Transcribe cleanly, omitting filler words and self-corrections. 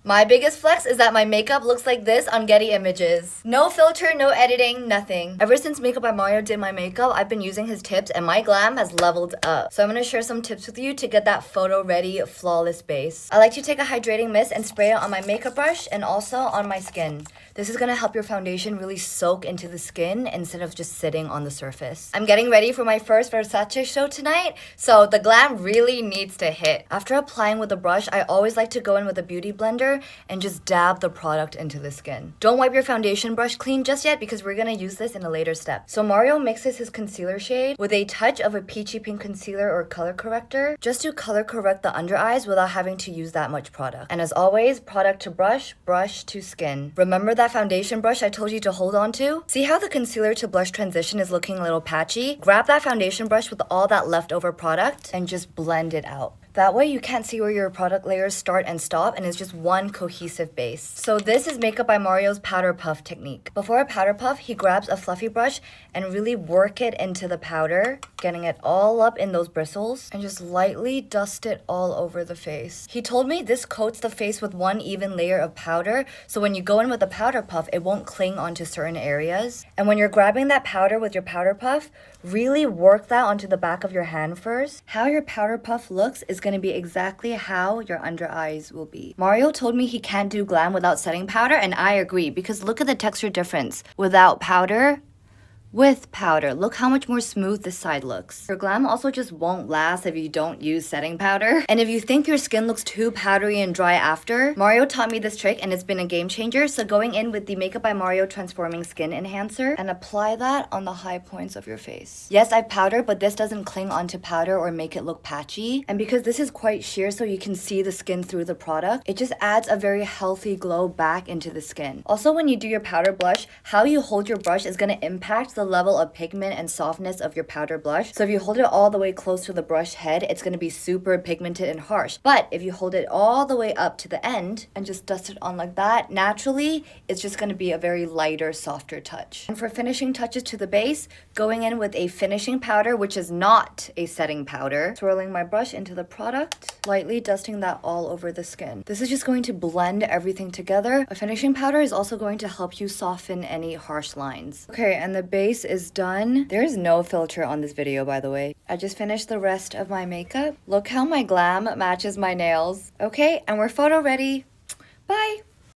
My biggest flex is that my makeup looks like this on Getty Images. No filter, no editing, nothing. Ever since Makeup by Mario did my makeup, I've been using his tips and my glam has leveled up. So I'm gonna share some tips with you to get that photo ready, flawless base. I like to take a hydrating mist and spray it on my makeup brush and also on my skin. This is gonna help your foundation really soak into the skin instead of just sitting on the surface. I'm getting ready for my first Versace show tonight, so the glam really needs to hit. After applying with a brush, I always like to go in with a beauty blender and just dab the product into the skin. Don't wipe your foundation brush clean just yet because we're gonna use this in a later step. So Mario mixes his concealer shade with a touch of a peachy pink concealer or color corrector just to color correct the under eyes without having to use that much product. And as always, product to brush, brush to skin. Remember that foundation brush I told you to hold on to? See how the concealer to blush transition is looking a little patchy? Grab that foundation brush with all that leftover product and just blend it out. That way you can't see where your product layers start and stop and it's just one cohesive base. So this is Makeup by Mario's powder puff technique. Before a powder puff, he grabs a fluffy brush and really work it into the powder, getting it all up in those bristles and just lightly dust it all over the face. He told me this coats the face with one even layer of powder, so when you go in with a powder puff, it won't cling onto certain areas. And when you're grabbing that powder with your powder puff, really work that onto the back of your hand first. How your powder puff looks is going to be exactly how your under eyes will be. Mario told me he can't do glam without setting powder, and I agree because look at the texture difference. Without powder, with powder. Look how much more smooth this side looks. Your glam also just won't last if you don't use setting powder. And if you think your skin looks too powdery and dry after, Mario taught me this trick and it's been a game changer. So going in with the Makeup by Mario Transforming Skin Enhancer and apply that on the high points of your face. Yes, I've powdered, but this doesn't cling onto powder or make it look patchy. And because this is quite sheer so you can see the skin through the product, it just adds a very healthy glow back into the skin. Also, when you do your powder blush, how you hold your brush is going to impact the level of pigment and softness of your powder blush. So if you hold it all the way close to the brush head, it's going to be super pigmented and harsh. But if you hold it all the way up to the end and just dust it on like that, naturally, it's just going to be a very lighter, softer touch. And for finishing touches to the base, going in with a finishing powder, which is not a setting powder, swirling my brush into the product, lightly dusting that all over the skin. This is just going to blend everything together. A finishing powder is also going to help you soften any harsh lines. Okay, and the base is done. There's no filter on this video, by the way. I just finished the rest of my makeup. Look how my glam matches my nails. Okay, and we're photo ready. Bye!